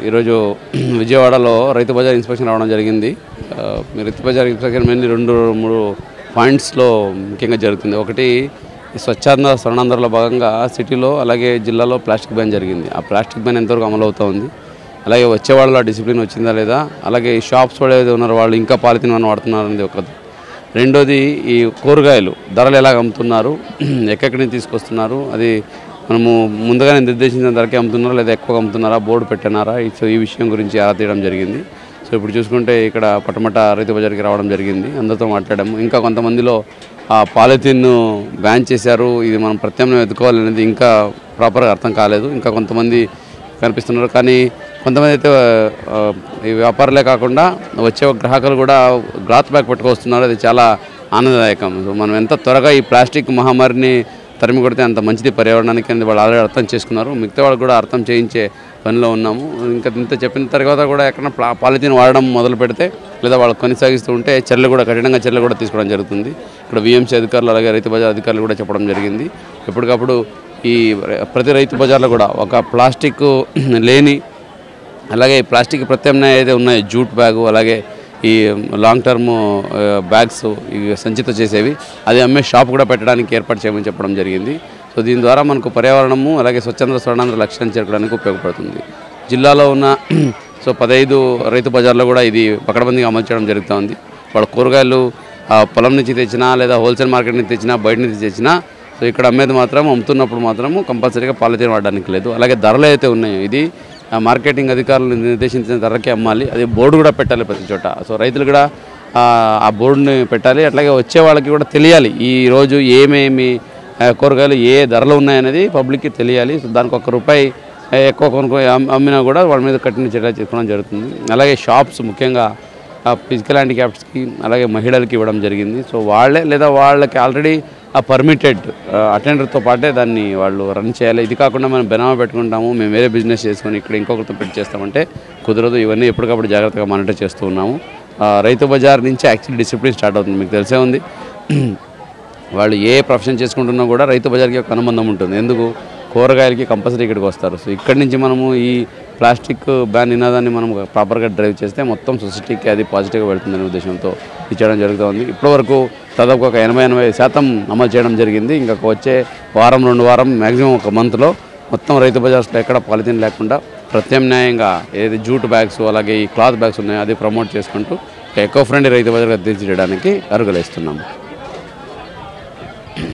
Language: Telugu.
ఈరోజు విజయవాడలో రైతు బజార్ ఇన్స్పెక్షన్ రావడం జరిగింది. రైతు బజార్ ఇన్స్పెక్షన్ మెయిన్లీ 2-3 పాయింట్స్లో ముఖ్యంగా జరుగుతుంది. ఒకటి స్వచ్ఛంద స్వర్ణాంధ్రలో భాగంగా సిటీలో అలాగే జిల్లాలో ప్లాస్టిక్ బ్యాన్ జరిగింది. ఆ ప్లాస్టిక్ బ్యాన్ ఎంతవరకు అమలు అవుతూ ఉంది, అలాగే వచ్చేవాళ్ళలో డిసిప్లిన్ వచ్చిందా లేదా, అలాగే ఈ షాప్స్ కూడా ఏదైతే ఉన్నారో వాళ్ళు ఇంకా పాలిథిన్ వన్ వాడుతున్నారనేది ఒకటి. రెండోది ఈ కూరగాయలు ధరలు ఎలా అమ్ముతున్నారు, ఎక్కడి నుంచి తీసుకొస్తున్నారు, అది మనము ముందుగానే నిర్దేశించిన ధరకే అమ్ముతున్నారా లేదా ఎక్కువగా అమ్ముతున్నారా, బోర్డు పెట్టినారా, సో ఈ విషయం గురించి ఆరా తీయడం జరిగింది. సో ఇప్పుడు చూసుకుంటే ఇక్కడ పట్టమట రైతు బజార్కి రావడం జరిగింది, అందరితో మాట్లాడాము. ఇంకా కొంతమందిలో ఆ పాలిథిన్ బ్యాన్ చేశారు, ఇది మనం ప్రత్యామ్నాయం ఎదుర్కోవాలనేది ఇంకా ప్రాపర్గా అర్థం కాలేదు. ఇంకా కొంతమంది కనిపిస్తున్నారు, కానీ కొంతమంది అయితే ఈ వ్యాపారులే కాకుండా వచ్చే గ్రాహకులు కూడా క్లాత్ బ్యాగ్ పట్టుకొస్తున్నారు. అది చాలా ఆనందదాయకం. సో మనం ఎంత త్వరగా ఈ ప్లాస్టిక్ మహమ్మారిని తరిమి కొడితే అంత మంచిది పర్యావరణానికి అనేది వాళ్ళు ఆల్రెడీ అర్థం చేసుకున్నారు. మిగతా వాళ్ళు కూడా అర్థం చేయించే పనిలో ఉన్నాము. ఇంకా ఇంత చెప్పిన తర్వాత కూడా ఎక్కడైనా పాలిథిన్ వాడడం మొదలు పెడితే లేదా వాళ్ళు కొనసాగిస్తూ ఉంటే చర్యలు కూడా కఠినంగా చర్యలు కూడా తీసుకోవడం జరుగుతుంది. ఇక్కడ విఎంసీ అధికారులు అలాగే రైతు బజార్ అధికారులు కూడా చెప్పడం జరిగింది. ఎప్పటికప్పుడు ఈ ప్రతి రైతు బజార్లో కూడా ఒక ప్లాస్టిక్ లేని అలాగే ప్లాస్టిక్ ప్రత్యామ్నాయం ఏదైతే ఉన్నాయో జూట్ బ్యాగు అలాగే ఈ లాంగ్ టర్మ్ బ్యాగ్స్ ఈ సంచిత చేసేవి అది అమ్మే షాప్ కూడా పెట్టడానికి ఏర్పాటు చేయమని చెప్పడం జరిగింది. సో దీని ద్వారా మనకు పర్యావరణము అలాగే స్వచ్ఛంద స్వర్ణాంధ్ర లక్ష్యాన్ని చేరుకోవడానికి ఉపయోగపడుతుంది. జిల్లాలో ఉన్న 15 రైతు బజార్లో కూడా ఇది పకడ్బందీగా అమలు చేయడం జరుగుతూ ఉంది. వాళ్ళ కూరగాయలు పొలం నుంచి తెచ్చినా లేదా హోల్సేల్ మార్కెట్ నుంచి తెచ్చినా బయట నుంచి తెచ్చినా సో ఇక్కడ అమ్మేది మాత్రం అమ్ముతున్నప్పుడు మాత్రము కంపల్సరీగా పాలిథిన్ వాడడానికి లేదు. అలాగే ధరలు అయితే ఉన్నాయో ఇది మార్కెటింగ్ అధికారులు నిర్దేశించిన ధరకే అమ్మాలి. అది బోర్డు కూడా పెట్టాలి ప్రతి చోట. సో రైతులు కూడా ఆ బోర్డుని పెట్టాలి. అట్లాగే వచ్చే వాళ్ళకి కూడా తెలియాలి ఈరోజు ఏమేమి కూరగాయలు ఏ ధరలు ఉన్నాయనేది పబ్లిక్కి తెలియాలి. సో దానికి ₹1 ఎక్కువ అమ్మినా కూడా వాళ్ళ మీద కఠిన చర్య తీసుకోవడం జరుగుతుంది. అలాగే షాప్స్ ముఖ్యంగా ఫిజికల్ హ్యాండిక్యాప్స్కి అలాగే మహిళలకి ఇవ్వడం జరిగింది. సో వాళ్ళే లేదా వాళ్ళకి ఆల్రెడీ ఆ పర్మిటెడ్ అటెండర్తో పాటే దాన్ని వాళ్ళు రన్ చేయాలి. ఇది కాకుండా మనం బెనామా పెట్టుకుంటాము, మేము వేరే బిజినెస్ చేసుకొని ఇక్కడ ఇంకొకరితో పెట్టి చేస్తామంటే కుదరదు. ఇవన్నీ ఎప్పటికప్పుడు జాగ్రత్తగా మానిటర్ చేస్తూ ఉన్నాము. రైతు బజార్ నుంచి యాక్చువల్లీ డిసిప్లిన్ స్టార్ట్ అవుతుంది. మీకు తెలిసే ఉంది, వాళ్ళు ఏ ప్రొఫెషన్ చేసుకుంటున్నా కూడా రైతు బజార్కి ఒక అనుబంధం ఉంటుంది. ఎందుకు, కూరగాయలకి కంపల్సరీ ఇక్కడికి వస్తారు. సో ఇక్కడి నుంచి మనము ఈ ప్లాస్టిక్ బ్యాన్ నినాదాన్ని మనం ప్రాపర్గా డ్రైవ్ చేస్తే మొత్తం సొసైటీకి అది పాజిటివ్గా వెళ్తుందనే ఉద్దేశంతో ఇచ్చడం జరుగుతూ ఉంది. ఇప్పటివరకు దాదాపు ఒక 80-85% అమలు చేయడం జరిగింది. ఇంకా వచ్చే వారం 2 వారం మ్యాక్సిమం ఒక మంత్లో మొత్తం రైతు బజార్స్లో ఎక్కడ పాలిథిన్ లేకుండా ప్రత్యామ్నాయంగా ఏది జూట్ బ్యాగ్స్ అలాగే ఈ క్లాత్ బ్యాగ్స్ ఉన్నాయో అది ప్రమోట్ చేసుకుంటూ ఎకో ఫ్రెండ్లీ రైతు బజార్గా తీర్చిదిద్దడానికి అరుగులేస్తున్నాము.